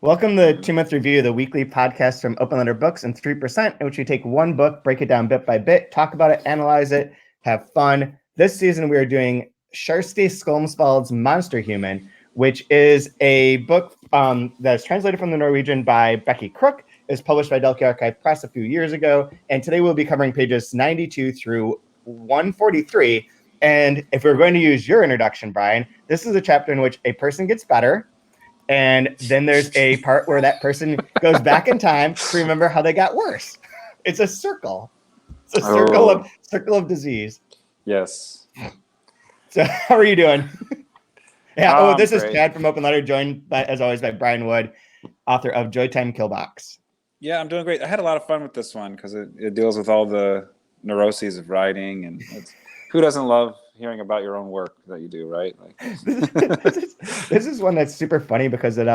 Welcome to 2-Month Review, the weekly podcast from Open Letter Books and 3%, in which we take one book, break it down bit by bit, talk about it, analyze it, have fun. This season, we are doing Kjersti Skomsvold's Monsterhuman, which is a book that is translated from the Norwegian by Becky Crook. It was published by Delphi Archive Press a few years ago, and today we'll be covering pages 92 through 143. And if we're going to use your introduction, Brian, this is a chapter in which a person gets better, and then there's a part where that person goes back in time to remember how they got worse. It's a circle. It's a circle of disease. Yes. So how are you doing? Yeah. This is great. Chad from Open Letter, joined by, as always, by Brian Wood, author of Joytime Killbox. Yeah, I'm doing great. I had a lot of fun with this one because it deals with all the neuroses of writing, and who doesn't love hearing about your own work that you do, right? Like, this is one that's super funny because it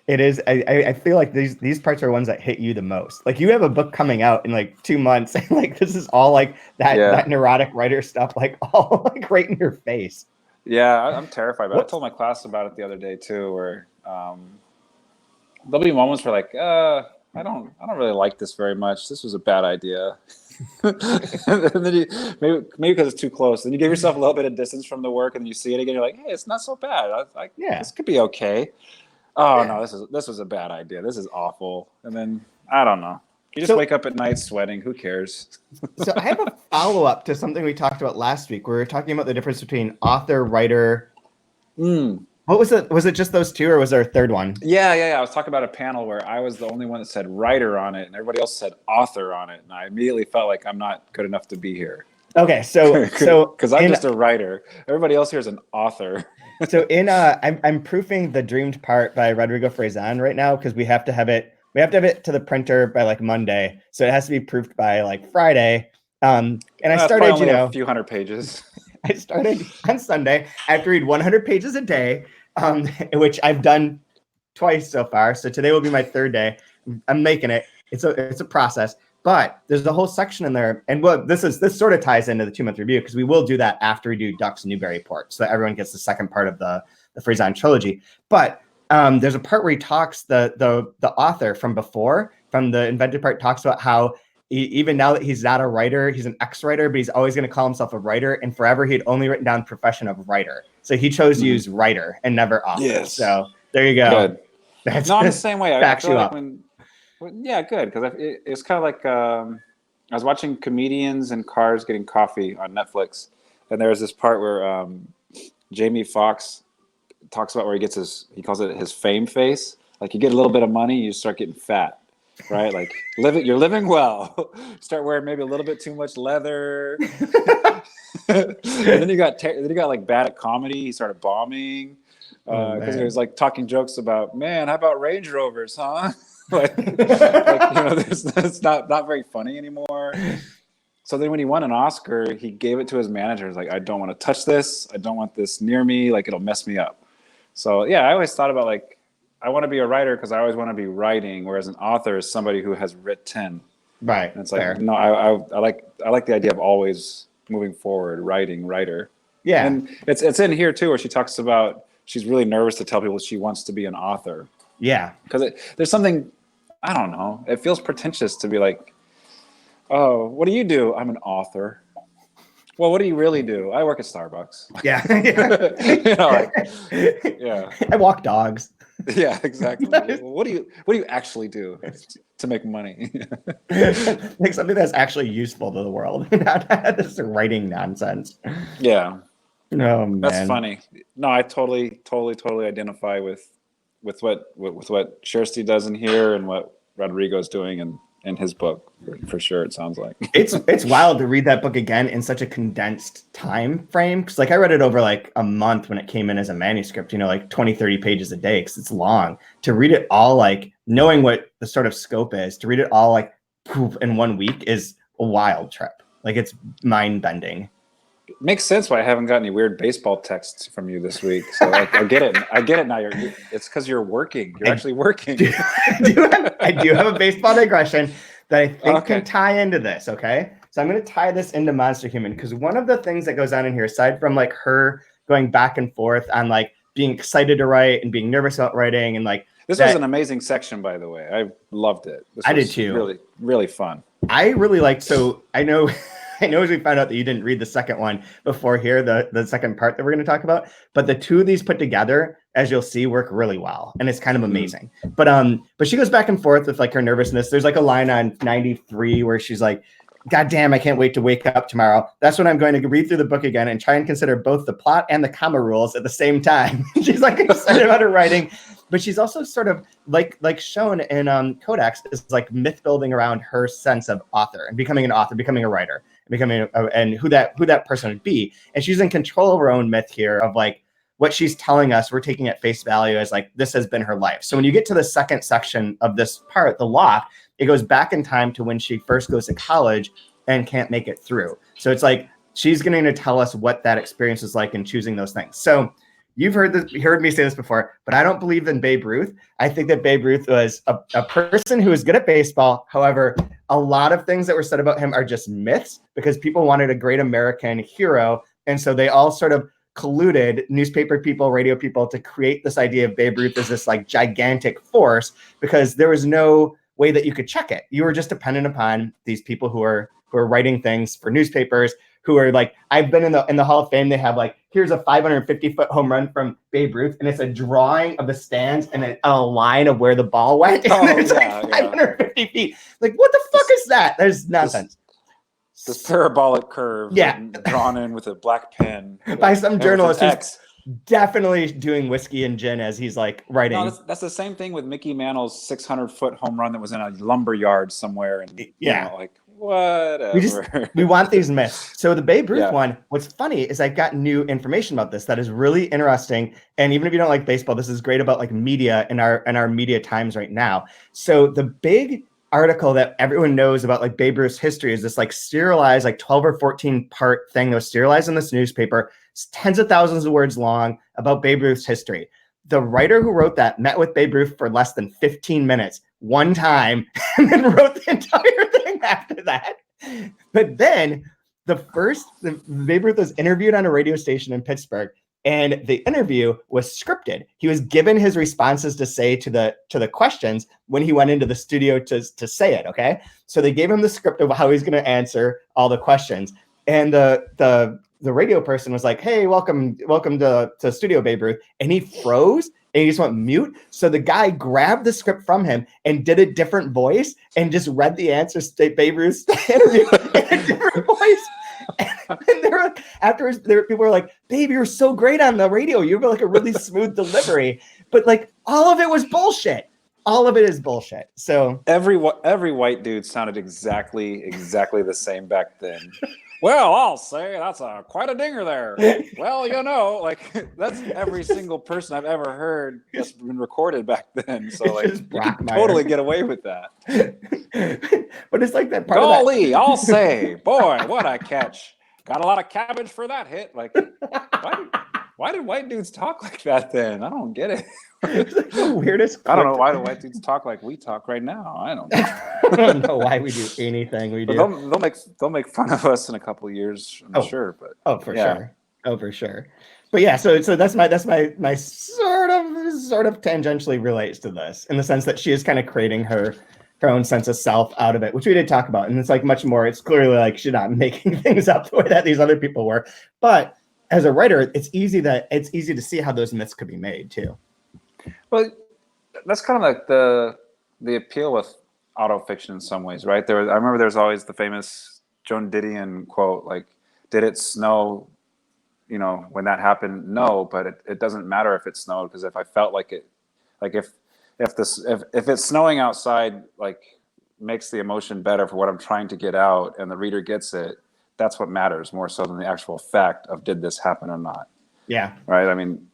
is. I feel like these parts are ones that hit you the most. Like, you have a book coming out in like 2 months, and like this is all like that neurotic writer stuff, like all like right in your face. Yeah, I'm terrified. But I told my class about it the other day too, where there'll be moments where like, I don't really like this very much. This was a bad idea. And then you, maybe because it's too close, then you give yourself a little bit of distance from the work, and you see it again. You're like, hey, it's not so bad. This could be okay. Oh no, this was a bad idea. This is awful. And then I don't know. You just wake up at night sweating. Who cares? So I have a follow up to something we talked about last week. We were talking about the difference between author, writer. What was it? Was it just those two, or was there a third one? Yeah. I was talking about a panel where I was the only one that said writer on it, and everybody else said author on it, and I immediately felt like I'm not good enough to be here. Okay, so because I'm just a writer. Everybody else here is an author. So I'm proofing The Dreamed Part by Rodrigo Frazan right now because we have to have it to the printer by like Monday, so it has to be proofed by like Friday. And I started, a few hundred pages. I started on Sunday. I have to read 100 pages a day, which I've done twice so far. So today will be my third day. I'm making it. It's a process, but there's a whole section in there. And this sort of ties into the 2-month review because we will do that after we do Ducks Newburyport, so that everyone gets the second part of the Frazan trilogy. But there's a part where he talks, the author from the invented part talks about how even now that he's not a writer, he's an ex-writer, but he's always going to call himself a writer. And forever, he'd only written down profession of writer. So he chose to use writer and never author. Yes. So there you go. Good. No, I'm the same way. Backs you up. Good. Because it's kind of like I was watching comedians in cars getting coffee on Netflix. And there was this part where Jamie Foxx talks about where he calls it his fame face. Like, you get a little bit of money, you start getting fat. Right, like you're living well. Start wearing maybe a little bit too much leather, and then you got like bad at comedy. He started bombing because he was like talking jokes about, man, how about Range Rovers, huh? It's not very funny anymore. So then when he won an Oscar, he gave it to his manager. He's like, I don't want to touch this. I don't want this near me. Like, it'll mess me up. So yeah, I always thought about like, I want to be a writer because I always want to be writing, whereas an author is somebody who has written. Right. And it's like, no, I like the idea of always moving forward, writer. Yeah. And it's in here too, where she talks about she's really nervous to tell people she wants to be an author. Yeah. Because there's something, I don't know, it feels pretentious to be like, oh, what do you do? I'm an author. Well, what do you really do? I work at Starbucks. Yeah. Yeah. I walk dogs. Yeah, exactly. What do you actually do to make money? Like something that's actually useful to the world, not just writing nonsense. Yeah. Oh, man. That's funny. No, I totally identify with what Kjersti does in here and what Rodrigo's doing in his book, for sure. It sounds like it's wild to read that book again in such a condensed time frame, because like I read it over like a month when it came in as a manuscript, like 20-30 pages a day, because it's long. To read it all, like knowing what the sort of scope is, to read it all like poof, in 1 week is a wild trip. Like, it's mind-bending. It makes sense why I haven't got any weird baseball texts from you this week. So like, I get it now. It's because you're working. You're actually working. I do have a baseball digression that I think can tie into this. Okay, so I'm going to tie this into Monsterhuman, because one of the things that goes on in here, aside from like her going back and forth on like being excited to write and being nervous about writing and like This was an amazing section, by the way. I loved it. I did too. Really, really fun. I really liked. So I know, I know as we found out that you didn't read the second one before here, the second part that we're going to talk about. But the two of these put together, as you'll see, work really well, and it's kind of amazing. But she goes back and forth with like her nervousness. There's like a line on 93 where she's like, God damn, I can't wait to wake up tomorrow. That's when I'm going to read through the book again and try and consider both the plot and the comma rules at the same time. She's like excited about her writing, but she's also sort of like shown in Codex is like myth building around her sense of author and becoming an author, becoming a writer, and becoming and who that person would be. And she's in control of her own myth here of like what she's telling us. We're taking at face value as like this has been her life. So when you get to the second section of this part, the lock, it goes back in time to when she first goes to college and can't make it through. So it's like she's going to tell us what that experience is like in choosing those things. So you've heard me say this before, but I don't believe in Babe Ruth. I think that Babe Ruth was a person who was good at baseball. However, a lot of things that were said about him are just myths because people wanted a great American hero. And so they all sort of colluded, newspaper people, radio people, to create this idea of Babe Ruth as this like gigantic force because there was no way that you could check it. You were just dependent upon these people who are writing things for newspapers, who are like, I've been in the Hall of Fame. They have like, here's a 550-foot home run from Babe Ruth, and it's a drawing of the stands and a line of where the ball went. And it's like 550 feet. Like, what the fuck is that? There's nonsense. This parabolic curve, drawn in with a black pen by some journalist who's definitely doing whiskey and gin as he's like writing. No, that's the same thing with Mickey Mantle's 600-foot home run that was in a lumber yard somewhere, and like whatever. We want these myths. So the Babe Ruth one, what's funny is I got new information about this that is really interesting. And even if you don't like baseball, this is great about like media in our media times right now. So the big article that everyone knows about like Babe Ruth's history is this like serialized, like 12 or 14 part thing that was serialized in this newspaper. It's tens of thousands of words long about Babe Ruth's history. The writer who wrote that met with Babe Ruth for less than 15 minutes one time and then wrote the entire thing after that. But then Babe Ruth was interviewed on a radio station in Pittsburgh, and the interview was scripted. He was given his responses to say to the questions when he went into the studio to say it. Okay. So they gave him the script of how he's going to answer all the questions. And the radio person was like, hey, welcome to Studio Babe Ruth. And he froze and he just went mute. So the guy grabbed the script from him and did a different voice and just read the answers to Babe Ruth's interview in a different voice. And there were, afterwards, people were like, babe, you're so great on the radio. You have like a really smooth delivery. But like all of it was bullshit. All of it is bullshit. So every white dude sounded exactly the same back then. Well, I'll say that's quite a dinger there. Well, like that's every single person I've ever heard that's been recorded back then. So like you can totally get away with that. But it's like that part Golly, of that. I'll say, boy, what a catch. Got a lot of cabbage for that hit. Like, why did white dudes talk like that then? I don't get it. It's like the weirdest. I don't know why do white dudes talk like we talk right now. I don't know. I don't know why we do anything we do. They'll make fun of us in a couple of years, I'm sure. But for sure. But yeah, so that's my sort of tangentially relates to this in the sense that she is kind of creating her own sense of self out of it, which we did talk about. And it's like much more, it's clearly like she's not making things up the way that these other people were. But as a writer, it's easy to see how those myths could be made too. Well, that's kind of like the appeal with autofiction in some ways, right? I remember there's always the famous Joan Didion quote, like, did it snow, when that happened? No, but it doesn't matter if it snowed, because if I felt like it, like if it's snowing outside, like makes the emotion better for what I'm trying to get out and the reader gets it, that's what matters more so than the actual fact of did this happen or not. Yeah. Right. I mean,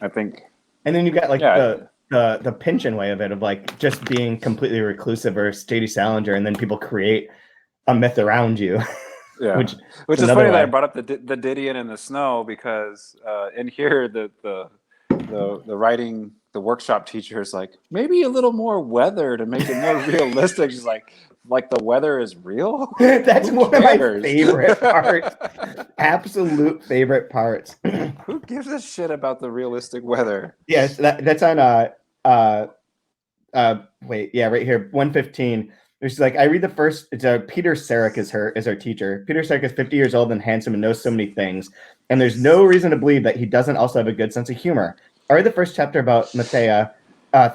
I think. And then you got like the Pynchon way of it, of like just being completely reclusive or J.D. Salinger, and then people create a myth around you. Yeah. which is funny that I brought up the Didion and the snow, because in here the writing, the workshop teacher is like, maybe a little more weather to make it more realistic. She's like the weather is real. That's one of my favorite parts. Absolute favorite parts. Who gives a shit about the realistic weather? Yes, that's on wait, yeah, right here, 115. She's like, I read the first. It's Peter Sarek is her teacher. Peter Sarek is 50 years old and handsome and knows so many things, and there's no reason to believe that he doesn't also have a good sense of humor. I read the first chapter about Mathea,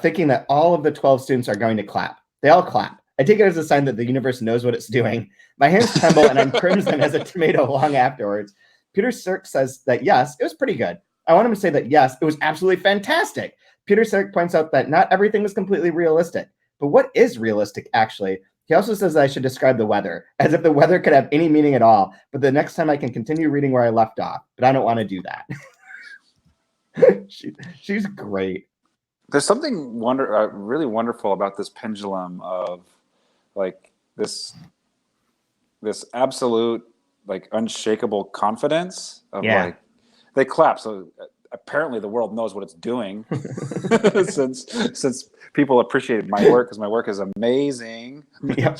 thinking that all of the 12 students are going to clap. They all clap. I take it as a sign that the universe knows what it's doing. My hands tremble and I'm crimson as a tomato long afterwards. Peter Sarek says that yes, it was pretty good. I want him to say that yes, it was absolutely fantastic. Peter Sarek points out that not everything was completely realistic. But what is realistic, actually? He also says that I should describe the weather, as if the weather could have any meaning at all. But the next time I can continue reading where I left off. But I don't want to do that. She's great. There's something really wonderful about this pendulum of like this absolute like unshakable confidence of like they clap. So apparently the world knows what it's doing since people appreciated my work because my work is amazing. Yep.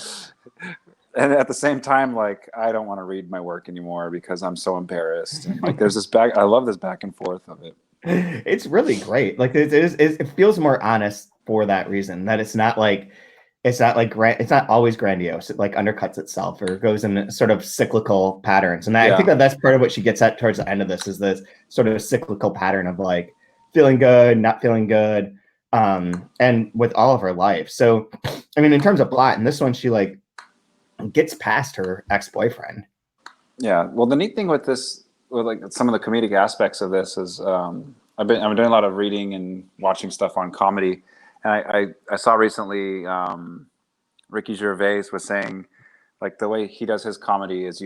And at the same time, like, I don't want to read my work anymore because I'm so embarrassed. And like, there's this I love this back and forth of it. It's really great. Like it feels more honest for that reason, that it's not always grandiose. It like undercuts itself or goes in sort of cyclical patterns. And I think that's part of what she gets at towards the end of this is this sort of cyclical pattern of like feeling good, not feeling good, and with all of her life. So, I mean, in terms of plot, in this one, she like gets past her ex-boyfriend. Yeah. Well, the neat thing with this, with like some of the comedic aspects of this is I'm doing a lot of reading and watching stuff on comedy. And I saw recently Ricky Gervais was saying like the way he does his comedy is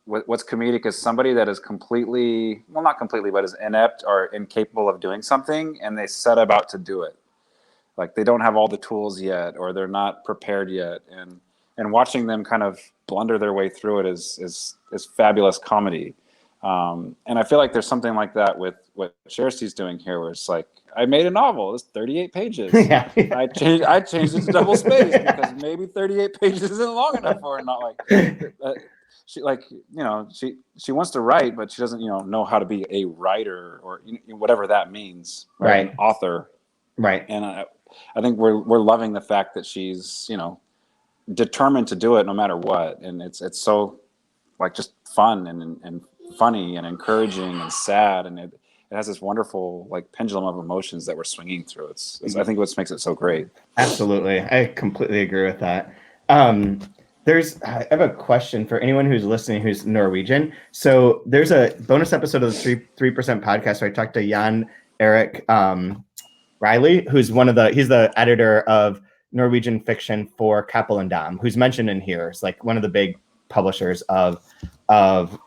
what's comedic is somebody that is completely, well, not completely, but is inept or incapable of doing something and they set about to do it. Like they don't have all the tools yet or they're not prepared yet. And watching them kind of blunder their way through it is fabulous comedy. And I feel like there's something like that with what Kjersti's doing here, where it's like, I made a novel. It's 38 pages. Yeah. I changed it to double space because maybe 38 pages isn't long enough for her. Not like she like she wants to write, but she doesn't know how to be a writer or whatever that means. Right. An author. Right. And I think we're loving the fact that she's determined to do it no matter what, and it's so like just fun and funny and encouraging and sad, and it has this wonderful like pendulum of emotions that we're swinging through. It's I think what makes it so great. Absolutely, I completely agree with that. I have a question for anyone who's listening who's Norwegian. So there's a bonus episode of the 3% podcast where I talked to Jan Erik Riley, who's he's the editor of Norwegian fiction for Cappell and Dam, who's mentioned in here. It's like one of the big publishers of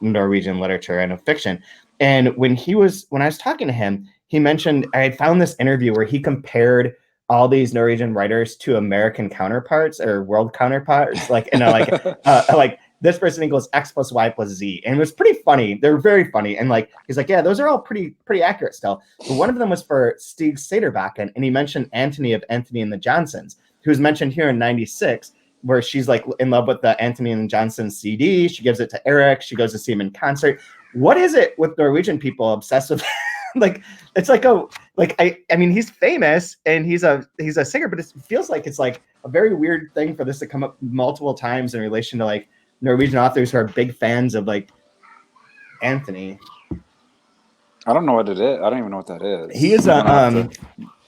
Norwegian literature and of fiction. And when I was talking to him, he mentioned, I had found this interview where he compared all these Norwegian writers to American counterparts or world counterparts, like like this person equals X plus Y plus Z. And it was pretty funny. They're very funny. And like, he's like, yeah, those are all pretty accurate still. But one of them was for Stig Sederbakken, and he mentioned Antony of Anthony and the Johnsons, who's mentioned here in 96, where she's like in love with the Anthony and Johnson CD. She gives it to Eric. She goes to see him in concert. What is it with Norwegian people obsessed with like, it's like, I mean, he's famous and he's a singer, but it feels like it's like a very weird thing for this to come up multiple times in relation to like Norwegian authors who are big fans of like Anthony. I don't know what it is. I don't even know what that is. He is a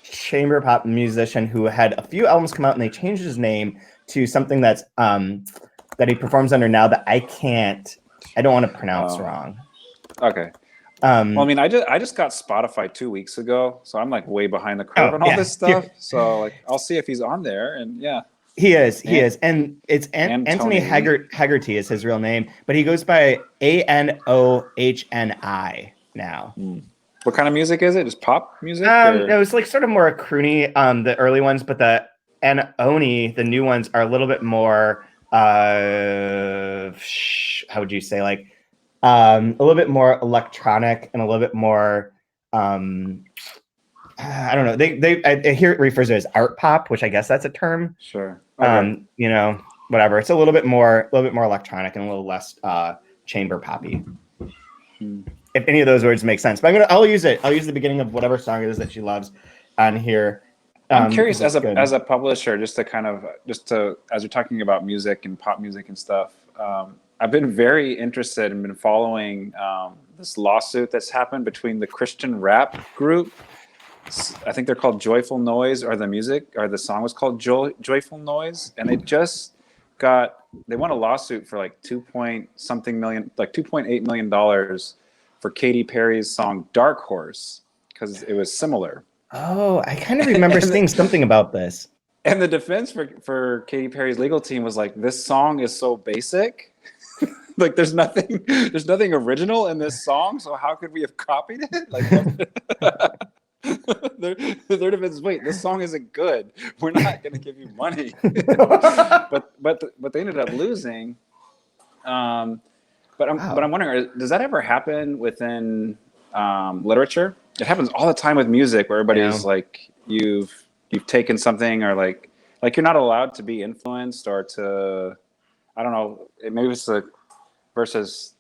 chamber pop musician who had a few albums come out and they changed his name to something that's that he performs under now that I don't want to pronounce wrong. Okay. Well, I mean, I just got Spotify 2 weeks ago, so I'm like way behind the curve on all this stuff. So like, I'll see if he's on there, and yeah, he is, and it's Anthony Haggerty is his real name, but he goes by Anohni now. What kind of music is it? Just pop music? It was like sort of more croony, the early ones, but the Anohni, the new ones, are a little bit more. How would you say, like? A little bit more electronic and a little bit more, I don't know. I hear it refers to as art pop, which I guess that's a term. Sure. Okay. Whatever. It's a little bit more electronic and a little less chamber poppy. If any of those words make sense, but I'll use it. I'll use the beginning of whatever song it is that she loves on here. I'm curious because it's good. as a publisher, just to as you're talking about music and pop music and stuff. I've been very interested and been following this lawsuit that's happened between the Christian rap group. I think they're called Joyful Noise, or the song was called Joyful Noise, and they won a lawsuit for like $2.8 million for Katy Perry's song Dark Horse because it was similar. Oh, I kind of remember seeing something about this. And the defense for Katy Perry's legal team was like, this song is so basic. Like there's nothing original in this song, so how could we have copied it? Like their defense is, wait, this song isn't good. We're not going to give you money. but they ended up losing. But I'm wondering, does that ever happen within literature? It happens all the time with music, where everybody's like, you've taken something, or like you're not allowed to be influenced or to, I don't know, maybe it's versus,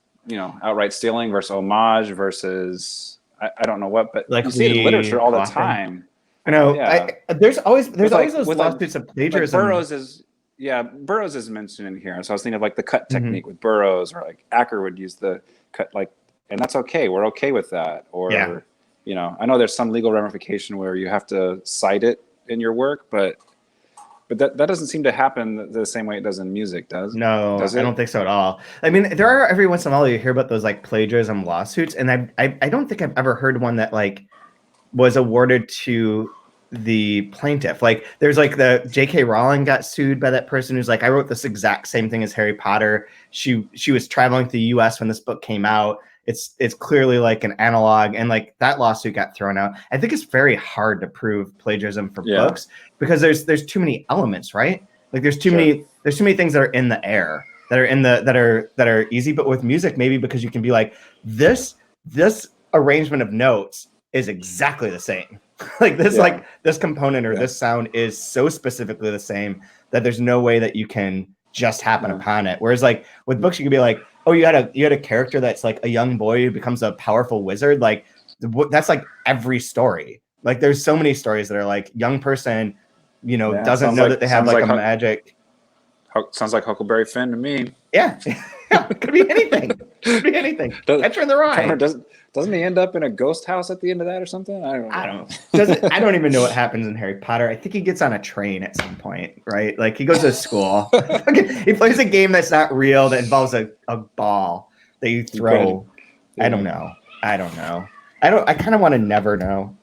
outright stealing versus homage versus I don't know what, but like you see it in literature all the time. I know. Yeah. There's always those lawsuits of plagiarism. Like Burroughs is mentioned in here. So I was thinking of like the cut technique with Burroughs, or like Acker would use the cut, and that's okay. We're okay with that. Or, I know there's some legal ramification where you have to cite it in your work, but that doesn't seem to happen the same way it does in music, does? No, I don't think so at all. I mean, there are every once in a while you hear about those like plagiarism lawsuits, and I don't think I've ever heard one that like was awarded to the plaintiff. Like there's like the J.K. Rowling got sued by that person who's like, I wrote this exact same thing as Harry Potter. She was traveling to the U.S. when this book came out. It's clearly like an analog, and like that lawsuit got thrown out. I think it's very hard to prove plagiarism for books because there's too many elements, right? Like there's too many things that are in the air that are easy. But with music, maybe because you can be like, this arrangement of notes is exactly the same. Like this, like this component or this sound is so specifically the same that there's no way that you can just happen upon it. Whereas like with books, you could be like, oh, you had a character that's like a young boy who becomes a powerful wizard. Like that's like every story. Like there's so many stories that are like young person, doesn't know that they have like a magic. Sounds like Huckleberry Finn to me. Yeah. It could be anything. Could be anything. Enter in the Rye. Doesn't he end up in a ghost house at the end of that or something? I don't know. I don't even know what happens in Harry Potter. I think he gets on a train at some point, right? Like he goes to school. He plays a game that's not real that involves a ball that you throw. I don't know. I kind of want to never know.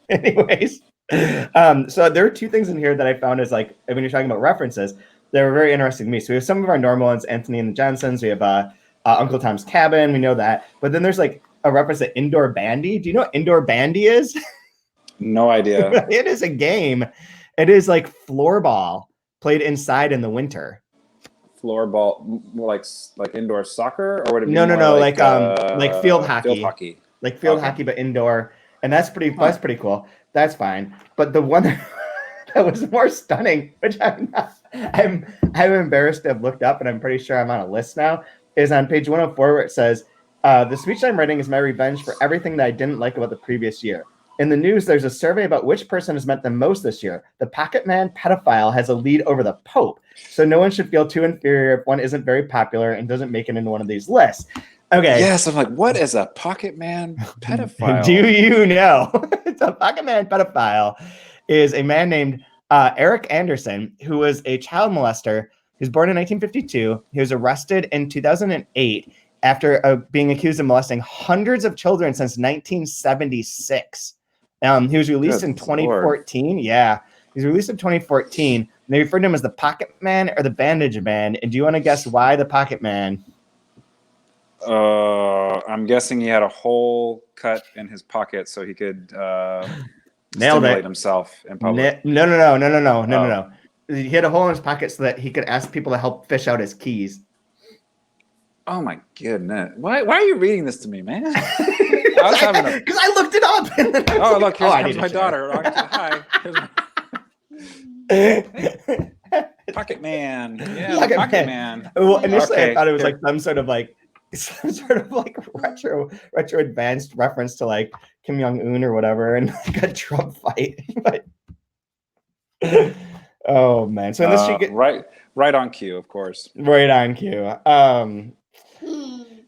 Anyways. So there are two things in here that I found as like, when you're talking about references, they were very interesting to me. So we have some of our normal ones, Anthony and the Johnsons. We have Uncle Tom's Cabin. We know that. But then there's like a reference to Indoor Bandy. Do you know what Indoor Bandy is? No idea. It is a game. It is like floorball played inside in the winter. Floorball, more like indoor soccer, or would it be no, like field hockey. Field hockey. Like field hockey, but indoor. And that's pretty cool. That's fine. But the one that was more stunning, which I'm embarrassed to have looked up, and I'm pretty sure I'm on a list now, is on page 104, where it says, the speech I'm writing is my revenge for everything that I didn't like about the previous year. In the news, there's a survey about which person has meant the most this year. The Pocket Man pedophile has a lead over the Pope. So no one should feel too inferior if one isn't very popular and doesn't make it into one of these lists. Okay. Yes, I'm like, what is a Pocket Man pedophile? Do you know? The Pocket Man pedophile is a man named Eric Anderson, who was a child molester. He was born in 1952. He was arrested in 2008 after being accused of molesting hundreds of children since 1976. He was released in 2014. Lord. Yeah, he was released in 2014. And they referred to him as the Pocket Man or the Bandage Man. And do you want to guess why the Pocket Man? I'm guessing he had a hole cut in his pocket so he could stimulate himself in public. No. He had a hole in his pocket so that he could ask people to help fish out his keys. Oh my goodness! Why are you reading this to me, man? Because I looked it up. Oh look, here's my daughter. Hi. Pocket Man. Yeah, Pocket Man. Well, initially I thought it was like some sort of like retro advanced reference to like Kim Jong-un or whatever in like a Trump fight. But oh man. So unless she right on cue, of course. Right on cue.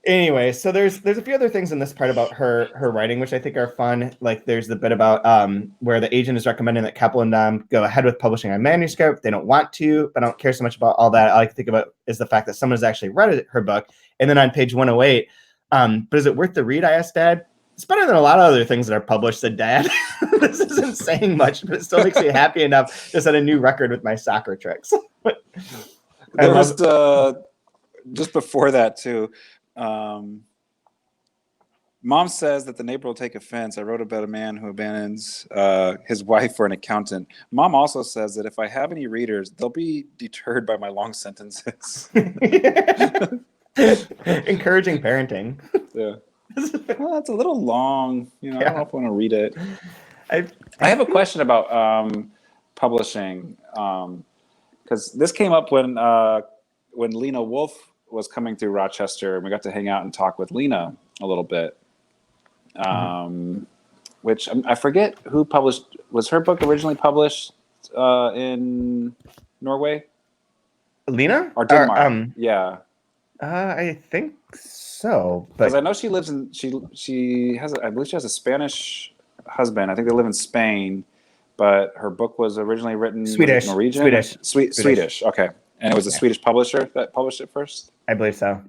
Anyway, so there's a few other things in this part about her writing, which I think are fun. Like there's the bit about where the agent is recommending that Keppel and them go ahead with publishing a manuscript. They don't want to, but I don't care so much about all that. All I can think about is the fact that someone has actually read her book. And then on page 108, but is it worth the read? I asked Dad. It's better than a lot of other things that are published, said Dad. This isn't saying much, but it still makes me happy enough to set a new record with my soccer tricks. There was just before that too. Mom says that the neighbor will take offense. I wrote about a man who abandons his wife for an accountant. Mom also says that if I have any readers, they'll be deterred by my long sentences. Encouraging parenting. Yeah. Well, that's a little long. You know, I don't know if I want to read it. I have a question about publishing, because this came up when Lena Wolf was coming through Rochester, and we got to hang out and talk with Lena a little bit. Which I forget who published. Was her book originally published in Norway? Lena Or Denmark? Yeah. I think so, because I know she lives in she has I believe she has a Spanish husband. I think they live in Spain, but her book was originally written Swedish, Norwegian, Swedish. Okay, and it was a Swedish publisher that published it first. I believe so.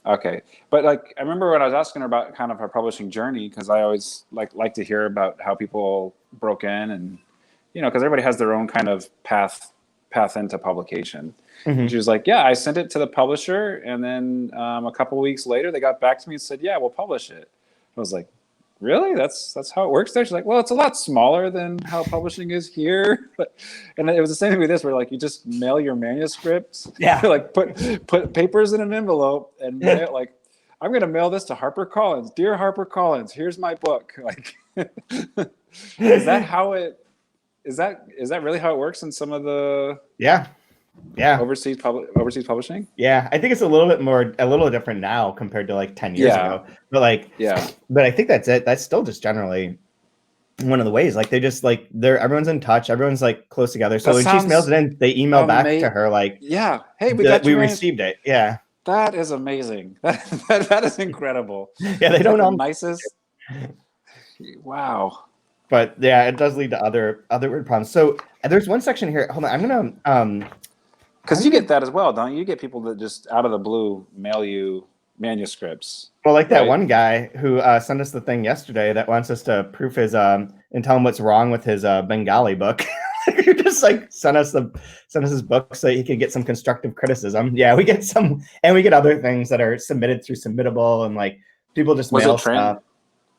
Okay, but like I remember when I was asking her about kind of her publishing journey, because I always like to hear about how people broke in, and you know, because everybody has their own kind of path into publication. Mm-hmm. She was like, yeah, I sent it to the publisher, and then a couple of weeks later they got back to me and said, yeah, we'll publish it. I was like, really? That's how it works there? She's like, well, it's a lot smaller than how publishing is here. And it was the same thing with this, where like you just mail your manuscripts. Yeah. Like put papers in an envelope and mail, like, I'm gonna mail this to HarperCollins. Dear HarperCollins, here's my book. Like, is that how it? Is that really how it works in some of the overseas publishing? Yeah, I think it's a little different now compared to like 10 years ago. But but I think that's it. That's still just generally one of the ways. Like they just like everyone's in touch, everyone's like close together. So when she mails it in, they email back to her like, hey, we received it. Yeah, that is amazing. That is incredible. Yeah, they don't know nicest. Wow. But yeah, it does lead to other word problems. So there's one section here. Hold on, I'm gonna because you get that as well, don't you? You get people that just out of the blue mail you manuscripts. Well, like that one guy who sent us the thing yesterday that wants us to proof his and tell him what's wrong with his Bengali book. You just like sent us his book so he could get some constructive criticism. Yeah, we get some, and we get other things that are submitted through Submittable, and like people just mail stuff.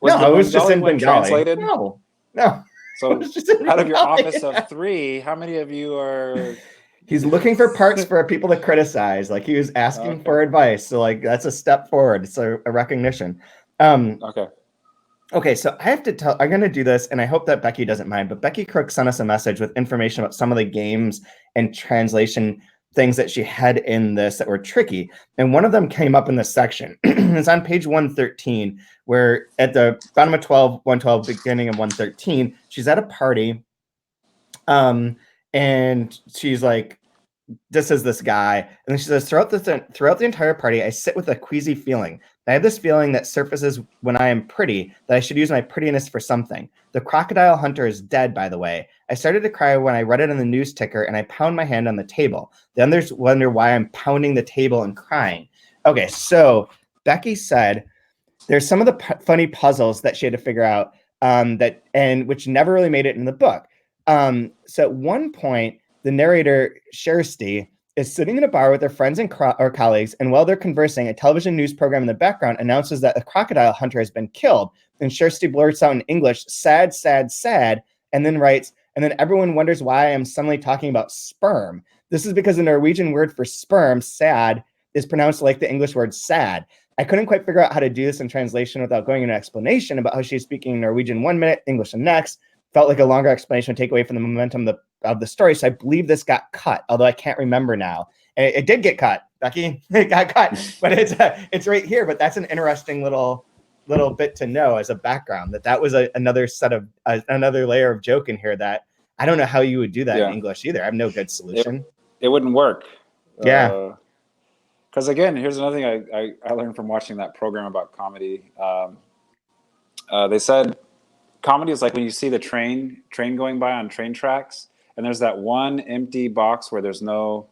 No, it was just in Bengali. Translated? No. So out of your office of 3, how many of you are? He's looking for parts for people to criticize. Like he was asking for advice. So like that's a step forward. It's a recognition. Okay, so I have to tell, I'm going to do this, and I hope that Becky doesn't mind, but Becky Crook sent us a message with information about some of the games and translation things that she had in this that were tricky. And one of them came up in this section. It's on page 113, where at the bottom of 112, beginning of 113, she's at a party. And she's like, this is this guy. And then she says, throughout the entire party, I sit with a queasy feeling. I have this feeling that surfaces when I am pretty, that I should use my prettiness for something. The crocodile hunter is dead, by the way. I started to cry when I read it in the news ticker, and I pound my hand on the table. The others wonder why I'm pounding the table and crying. Okay, so Becky said there's some of the funny puzzles that she had to figure out which never really made it in the book. So at one point, the narrator, Kjersti, is sitting in a bar with their friends and or colleagues, and while they're conversing, a television news program in the background announces that a crocodile hunter has been killed. And Kjersti blurts out in English, sad, sad, sad, and then writes, and then everyone wonders why I am suddenly talking about sperm. This is because the Norwegian word for sperm, sad, is pronounced like the English word sad. I couldn't quite figure out how to do this in translation without going into an explanation about how she's speaking Norwegian 1 minute, English the next. Felt like a longer explanation would take away from the momentum of the story. So I believe this got cut, although I can't remember now. It did get cut, Becky. It got cut, but it's right here. But that's an interesting little little bit to know as a background that was another set of another layer of joke in here that I don't know how you would do that in English either. I have no good solution. It wouldn't work. Yeah. Because again, here's another thing I learned from watching that program about comedy. They said comedy is like when you see the train going by on train tracks, and there's that one empty box where there's no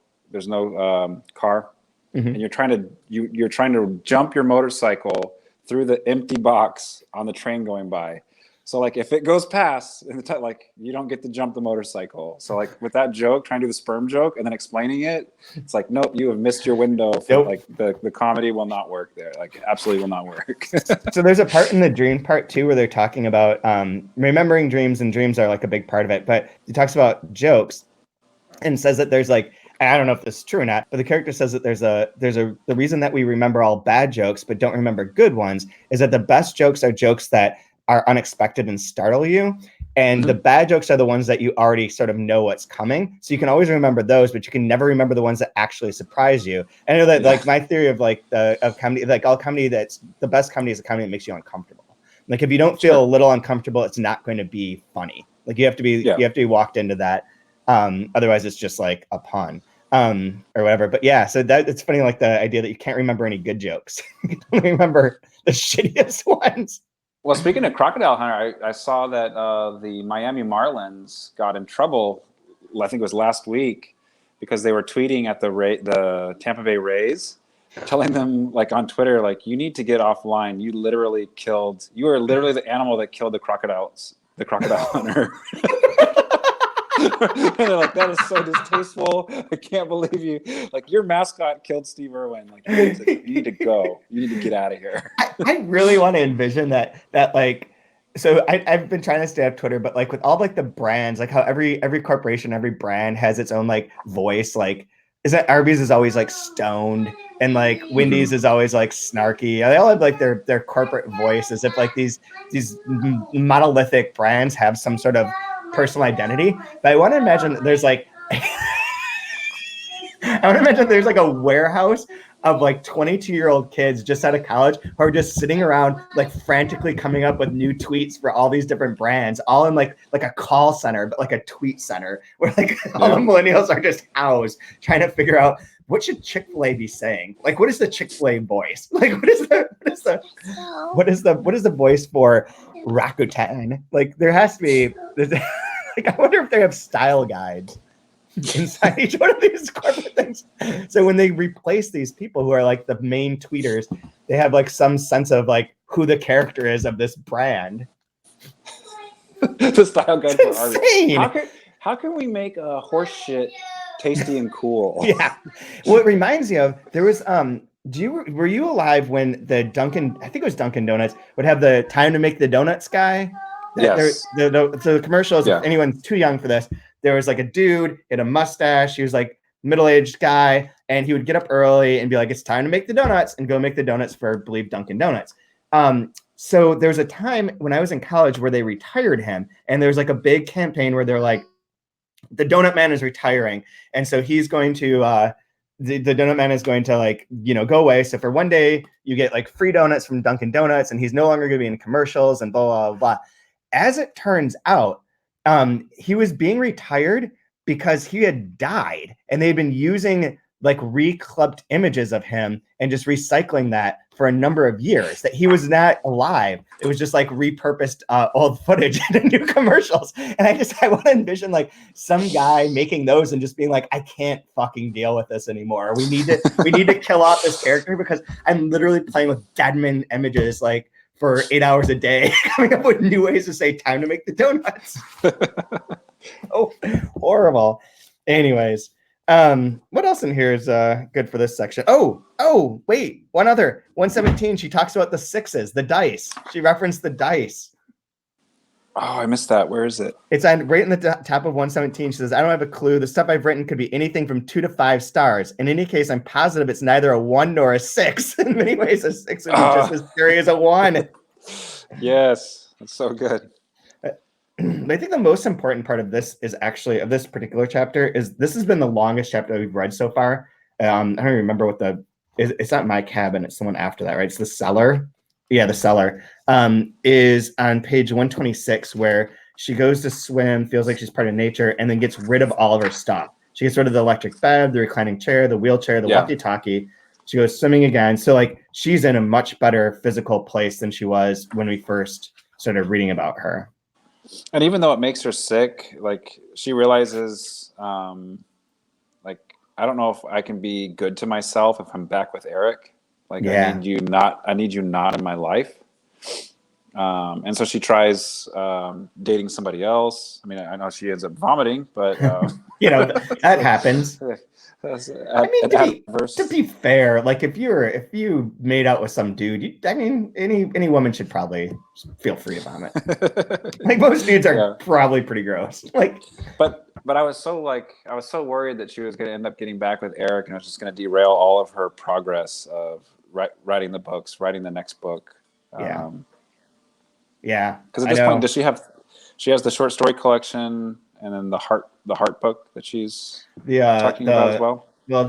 car, and you're trying to jump your motorcycle through the empty box on the train going by. So like if it goes past, like you don't get to jump the motorcycle. So like with that joke, trying to do the sperm joke and then explaining it, it's like, nope, you have missed your window. Like the comedy will not work there. Like it absolutely will not work. So there's a part in the dream part too where they're talking about remembering dreams, and dreams are like a big part of it. But he talks about jokes and says that there's like, I don't know if this is true or not, but the character says that the reason that we remember all bad jokes but don't remember good ones is that the best jokes are jokes that are unexpected and startle you, and the bad jokes are the ones that you already sort of know what's coming, so you can always remember those, but you can never remember the ones that actually surprise you. And I know that like my theory of like of comedy, like all comedy, that's the best comedy is a comedy that makes you uncomfortable. Like if you don't feel a little uncomfortable, it's not going to be funny. Like you have to be walked into that, otherwise it's just like a pun or whatever. But yeah, so that it's funny, like the idea that you can't remember any good jokes. You don't remember the shittiest ones. Well, speaking of Crocodile Hunter, I saw that the Miami Marlins got in trouble, I think it was last week, because they were tweeting at the Tampa Bay Rays, telling them like on Twitter, like, you need to get offline. You are literally the animal that killed the crocodile hunter. They're like, that is so distasteful. I can't believe you. Like, your mascot killed Steve Irwin. Like, you need to go. You need to get out of here. I really want to envision that like, so I've been trying to stay off Twitter, but like with all like the brands, like how every corporation, every brand has its own like voice. Like, is that Arby's is always like stoned, and like Wendy's is always like snarky. They all have like their corporate voice, as if like these monolithic brands have some sort of personal identity. But I want to imagine there's like there's like a warehouse of like 22-year-old kids just out of college who are just sitting around like frantically coming up with new tweets for all these different brands, all in like a call center, but like a tweet center where like all the millennials are just housed trying to figure out what should Chick-fil-A be saying? Like, what is the Chick-fil-A voice? Like, what is the voice for Rakuten? Like, there has to be like, I wonder if they have style guides inside each one of these corporate things. So when they replace these people who are like the main tweeters, they have like some sense of like who the character is of this brand. The style guide it's for insane. Arby's. How can we make a horse shit tasty and cool? Yeah. Well, it reminds me of, there was were you alive when the Dunkin', I think it was Dunkin' Donuts, would have the time to make the donuts guy? Yes. So the commercials, if anyone's too young for this, there was like a dude in a mustache. He was like middle-aged guy, and he would get up early and be like, it's time to make the donuts, and go make the donuts for, I believe, Dunkin' Donuts. So there was a time when I was in college where they retired him, and there was like a big campaign where they're like, the donut man is retiring, and so he's going to the donut man is going to like, go away. So for one day you get like free donuts from Dunkin' Donuts, and he's no longer going to be in commercials and blah, blah, blah. As it turns out, he was being retired because he had died, and they'd been using like reclipped images of him and just recycling that for a number of years, that he was not alive. It was just like repurposed old footage into new commercials. And I want to envision like some guy making those and just being like, I can't fucking deal with this anymore. We need to kill off this character, because I'm literally playing with Deadman images like for 8 hours a day, coming up with new ways to say time to make the donuts. Oh, horrible. Anyways, what else in here is good for this section? Oh, wait, one other. 117, she talks about the sixes, the dice. She referenced the dice. Oh, I missed that. Where is it? It's on right in the top of 117. She says, I don't have a clue. The stuff I've written could be anything from 2 to 5 stars. In any case, I'm positive it's neither a 1 nor a 6. In many ways, a 6 would be just as scary as a 1. Yes, that's so good. I think the most important part of this is actually, of this particular chapter, is this has been the longest chapter we've read so far. I don't even remember what it's not My Cabin, it's someone after that, right? It's The Cellar. The cellar, is on page 126, where she goes to swim, feels like she's part of nature, and then gets rid of all of her stuff. She gets rid of the electric bed, the reclining chair, the wheelchair, the walkie-talkie. She goes swimming again. So like she's in a much better physical place than she was when we first started reading about her. And even though it makes her sick, like she realizes, like, I don't know if I can be good to myself if I'm back with Eric. Like I need you not in my life. And so she tries dating somebody else. I mean, I know she ends up vomiting, but that happens. To be fair, like if you made out with some dude, any woman should probably feel free to vomit. Like most dudes are probably pretty gross. Like, but I was so worried that she was going to end up getting back with Eric, and it was just going to derail all of her progress of writing the books, writing the next book. Because at this point, she has the short story collection and then the heart book that she's talking about as well. Well,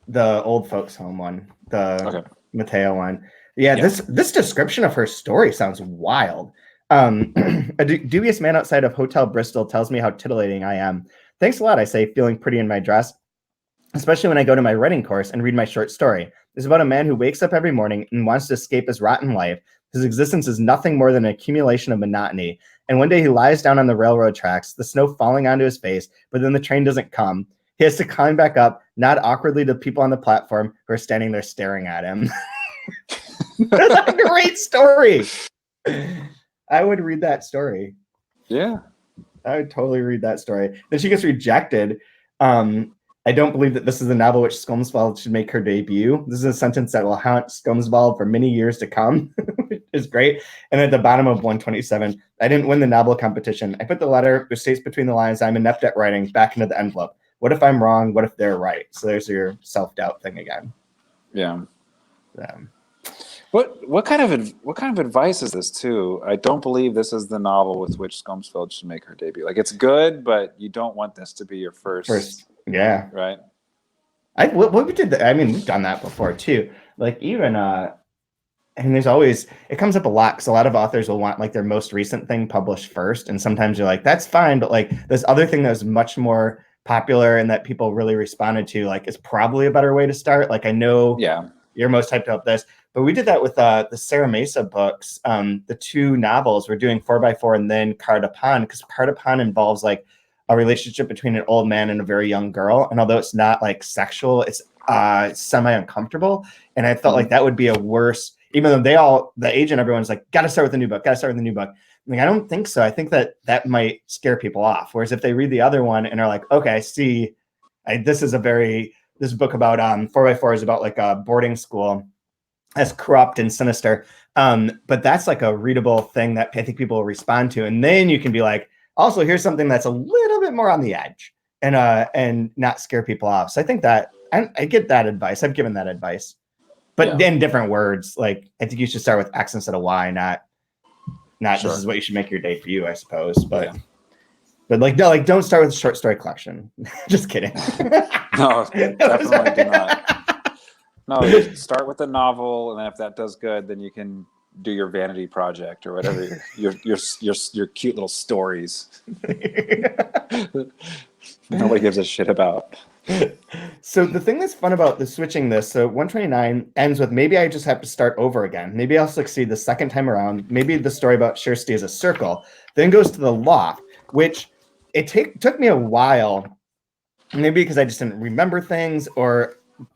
the old folks home one, the Mateo one. This description of her story sounds wild. A dubious man outside of Hotel Bristol tells me how titillating I am. Thanks a lot, I say, feeling pretty in my dress, especially when I go to my writing course and read my short story. It's about a man who wakes up every morning and wants to escape his rotten life. His existence is nothing more than an accumulation of monotony. And one day he lies down on the railroad tracks, the snow falling onto his face, but then the train doesn't come. He has to climb back up, nod awkwardly to people on the platform who are standing there staring at him. That's a great story. I would read that story. Yeah. I would totally read that story. Then she gets rejected. I don't believe that this is a novel which Skomsvold should make her debut. This is a sentence that will haunt Skomsvold for many years to come. It's great. And at the bottom of 127, I didn't win the novel competition. I put the letter, which states between the lines, I'm inept at writing, back into the envelope. What if I'm wrong? What if they're right? So there's your self-doubt thing again. Yeah. What kind of advice is this too? I don't believe this is the novel with which Skomsvold should make her debut. Like it's good, but you don't want this to be your first. Yeah. Right. What we did, we've done that before too. Like even, and there's always, it comes up a lot because a lot of authors will want like their most recent thing published first. And sometimes you're like, that's fine. But like this other thing that was much more popular and that people really responded to, like, is probably a better way to start. Like, I know you're most hyped up this, but we did that with the Sarah Mesa books. The two novels, we're doing 4x4 and then Carta Pan, because Carta Pan involves like a relationship between an old man and a very young girl. And although it's not like sexual, it's semi-uncomfortable. And I felt like that would be a worse, even though the agent, everyone's like, got to start with a new book, Like, I don't think so. I think that might scare people off. Whereas if they read the other one and are like, okay, I see, this book about 4x4 is about like a boarding school as corrupt and sinister. But that's like a readable thing that I think people will respond to. And then you can be like, also, here's something that's a little bit more on the edge and not scare people off. So I think that I get that advice. I've given that advice, but in different words. Like, I think you should start with X instead of Y, not This is what you should make your debut, I suppose. But like, no, like, don't start with a short story collection. Just kidding. No, definitely do not. No, start with a novel, and then if that does good, then you can do your vanity project or whatever, your cute little stories. Nobody gives a shit about. So the thing that's fun about switching this, so 129 ends with, maybe I just have to start over again. Maybe I'll succeed the second time around. Maybe the story about Kjersti is a circle. Then goes to the loft, which it took me a while, maybe because I just didn't remember things,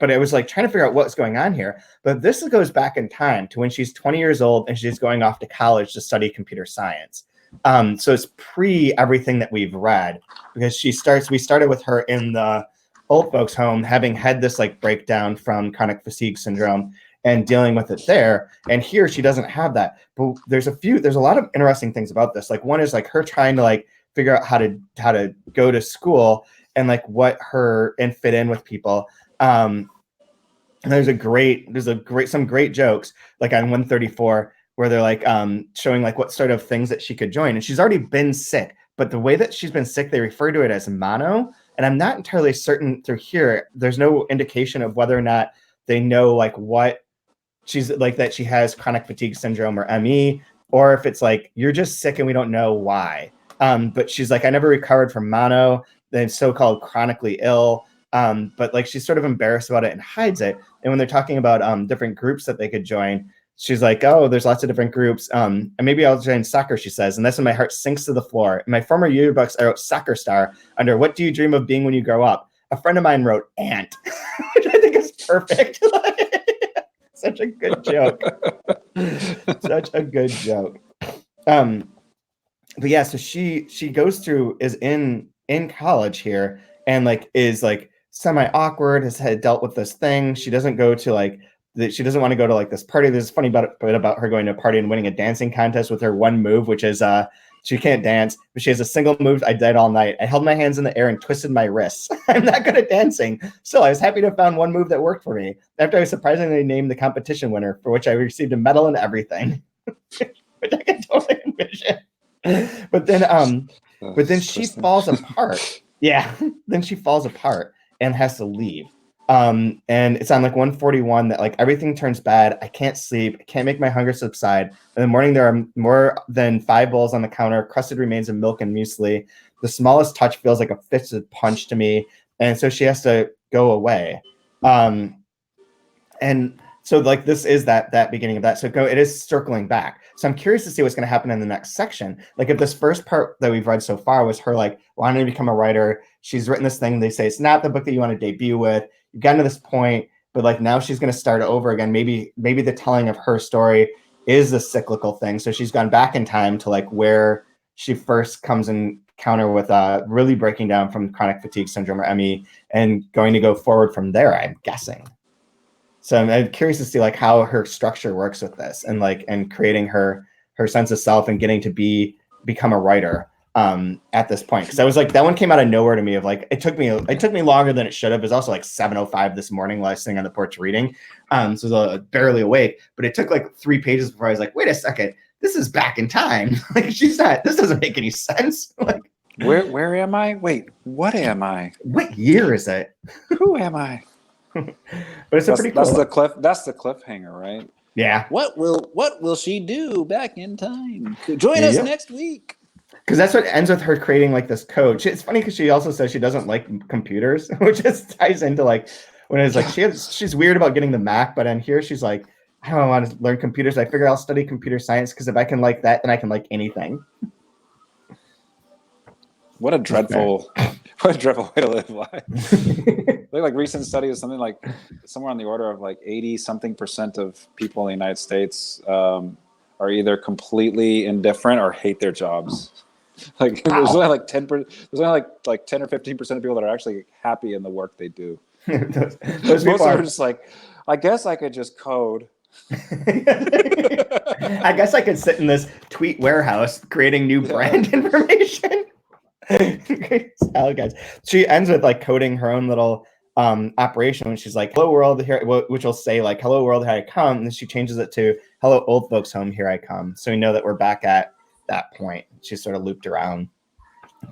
but I was like trying to figure out what's going on here. But this goes back in time to when she's 20 years old and she's going off to college to study computer science. So it's pre everything that we've read, because we started with her in the old folks home, having had this like breakdown from chronic fatigue syndrome and dealing with it there. And here she doesn't have that. But there's a lot of interesting things about this. Like, one is like her trying to like figure out how to go to school and like and fit in with people. And there's some great jokes like on 134 where they're like showing like what sort of things that she could join. And she's already been sick, but the way that she's been sick, they refer to it as mono. And I'm not entirely certain through here. There's no indication of whether or not they know like what she's like that she has chronic fatigue syndrome or ME, or if it's like you're just sick and we don't know why. But she's like, I never recovered from mono, the so-called chronically ill. But like she's sort of embarrassed about it and hides it. And when they're talking about different groups that they could join, she's like, oh, there's lots of different groups. And maybe I'll join soccer, she says. And that's when my heart sinks to the floor. In my former yearbooks, I wrote soccer star under what do you dream of being when you grow up? A friend of mine wrote ant, which I think is perfect. Such a good joke. Such a good joke. But yeah, so she goes through, is in college here, and like is like semi awkward, has had dealt with this thing. She doesn't go to like she doesn't want to go to like this party. There's a funny bit about her going to a party and winning a dancing contest with her one move, which is she can't dance, but she has a single move. I did all night. I held my hands in the air and twisted my wrists. I'm not good at dancing. Still, I was happy to have found one move that worked for me. After I was surprisingly named the competition winner, for which I received a medal and everything. Which I can totally envision. But then she falls apart. Yeah. Then she falls apart and has to leave. And it's on like 141 that like everything turns bad. I can't sleep. I can't make my hunger subside. In the morning, there are more than 5 bowls on the counter, crusted remains of milk and muesli. The smallest touch feels like a fisted punch to me. And so she has to go away. And so like this is that beginning of that. So it is circling back. So I'm curious to see what's going to happen in the next section. Like if this first part that we've read so far was her like wanting to become a writer, she's written this thing. They say it's not the book that you want to debut with. You've gotten to this point, but like now she's going to start over again. Maybe the telling of her story is a cyclical thing. So she's gone back in time to like where she first comes in encounter with really breaking down from chronic fatigue syndrome or ME and going to go forward from there, I'm guessing. So I'm curious to see like how her structure works with this and like and creating her sense of self and getting to become a writer at this point. Because I was like, that one came out of nowhere to me of like it took me longer than it should have. It was also like 7:05 this morning while I was sitting on the porch reading. So I was barely awake, but it took like 3 pages before I was like, wait a second, this is back in time. Like she's not, this doesn't make any sense. Like where am I? Wait, what am I? What year is it? Who am I? But it's pretty cool. That's the cliffhanger, right? Yeah. What will she do back in time? Join us next week. Because that's what ends with her creating like this code. It's funny because she also says she doesn't like computers, which just ties into like when it's like she's weird about getting the Mac, but in here she's like, I don't want to learn computers. I figure I'll study computer science because if I can like that, then I can like anything. What a dreadful way to live life. Like recent study is something like somewhere on the order of like 80-something% of people in the United States are either completely indifferent or hate their jobs. Like there's only like 10%. There's only like 10 or 15% of people that are actually happy in the work they do. those most are just like, I guess I could just code. I guess I could sit in this tweet warehouse creating new brand information. Guys. She ends with like coding her own little operation when she's like, hello world, here, which will say like, hello world, here I come. And then she changes it to hello old folks home, here I come. So we know that we're back at that point. She's sort of looped around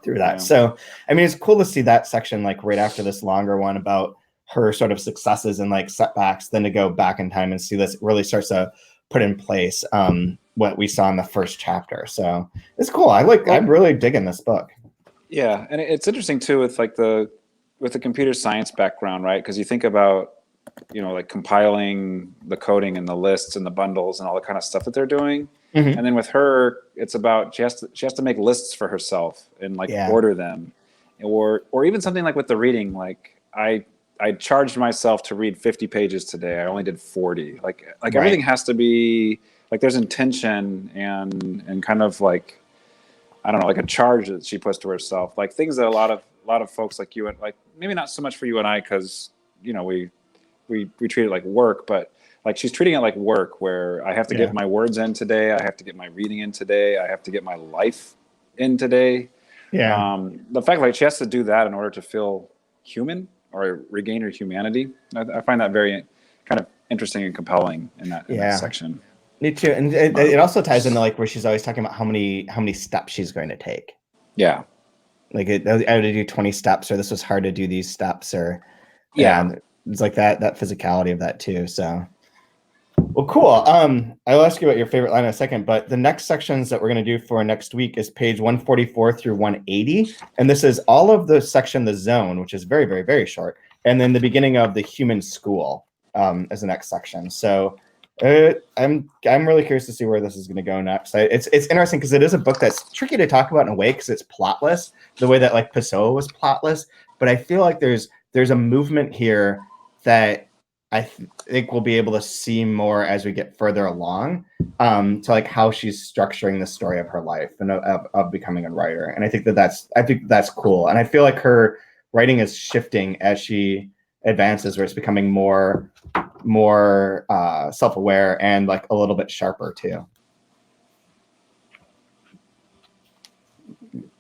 through that. Yeah. So, I mean, it's cool to see that section like right after this longer one about her sort of successes and like setbacks, then to go back in time and see this really starts to put in place what we saw in the first chapter. So it's cool. I'm really digging this book. Yeah, and it's interesting too with like the computer science background, right? Because you think about, like compiling the coding and the lists and the bundles and all the kind of stuff that they're doing. Mm-hmm. And then with her, it's about she has to make lists for herself and like order them, or even something like with the reading. Like I charged myself to read 50 pages today. I only did 40. Like right. Everything has to be like there's intention and kind of like, I don't know, like a charge that she puts to herself, like things that a lot of folks like you and like maybe not so much for you and I, because we treat it like work, but like she's treating it like work, where I have to get my words in today, I have to get my reading in today, I have to get my life in today. Yeah. The fact like she has to do that in order to feel human or regain her humanity, I find that very kind of interesting and compelling in that section. Me too, and it also ties into like where she's always talking about how many steps she's going to take. Yeah, like I had to do 20 steps, or this was hard to do these steps, or it's like that physicality of that too. So Well, cool. I'll ask you about your favorite line in a second, but the next sections that we're going to do for next week is page 144 through 180. And this is all of the section, the zone, which is very, very, very short. And then the beginning of the human school as the next section. So I'm really curious to see where this is going to go next. It's interesting because it is a book that's tricky to talk about in a way because it's plotless, the way that like Pessoa was plotless. But I feel like there's a movement here that I think we'll be able to see more as we get further along to like how she's structuring the story of her life and of becoming a writer. And I think that's cool. And I feel like her writing is shifting as she advances, where it's becoming more self-aware and like a little bit sharper too.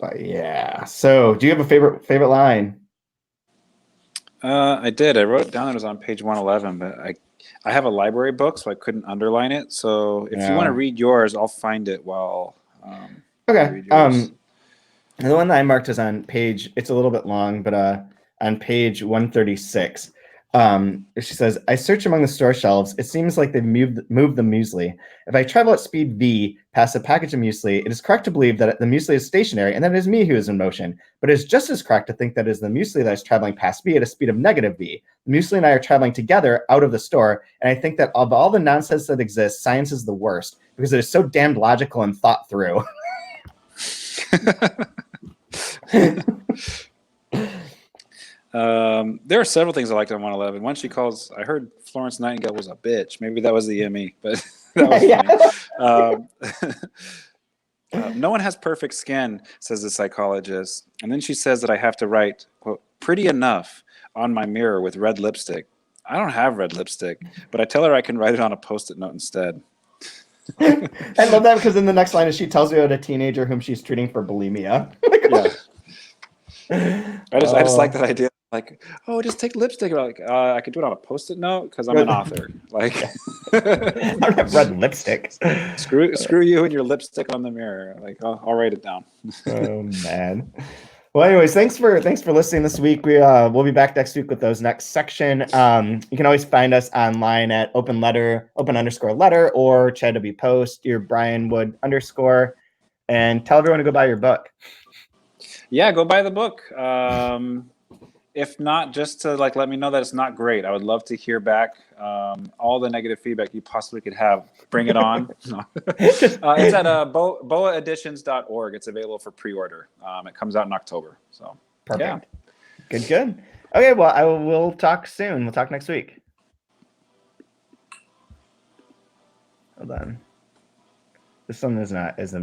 But yeah. So do you have a favorite line? I did. I wrote it down. It was on page 111, but I have a library book, so I couldn't underline it. So if you want to read yours, I'll find it while okay. read yours. The one that I marked is on page, it's a little bit long, but on page 136. She says, I search among the store shelves. It seems like they've moved the muesli. If I travel at speed v past a package of muesli, it is correct to believe that the muesli is stationary and that it is me who is in motion. But it is just as correct to think that it is the muesli that is traveling past v at a speed of negative v. The muesli and I are traveling together out of the store, and I think that of all the nonsense that exists, science is the worst because it is so damned logical and thought through. There are several things I liked on 111. One, she calls, I heard Florence Nightingale was a bitch. Maybe that was the ME, but that was funny. No one has perfect skin, says the psychologist. And then she says that I have to write, quote, pretty enough on my mirror with red lipstick. I don't have red lipstick, but I tell her I can write it on a Post-it note instead. I love that because in the next line is she tells you about a teenager whom she's treating for bulimia. Yeah. I just like that idea. Like, oh, just take lipstick. Like, I could do it on a Post-it note because I'm an author. Like, I don't have red lipstick. Screw you and your lipstick on the mirror. Like, I'll write it down. Oh man. Well, anyways, thanks for listening this week. We'll be back next week with those next section. You can always find us online at open_letter or Chad W Post, your Brian Wood _, and tell everyone to go buy your book. Yeah, go buy the book. If not, just to like let me know that it's not great. I would love to hear back all the negative feedback you possibly could have. Bring it on. It's at boaeditions.org. It's available for pre-order. It comes out in October. So perfect. Yeah. Good. Okay, well, we'll talk soon. We'll talk next week. Hold on. This one is a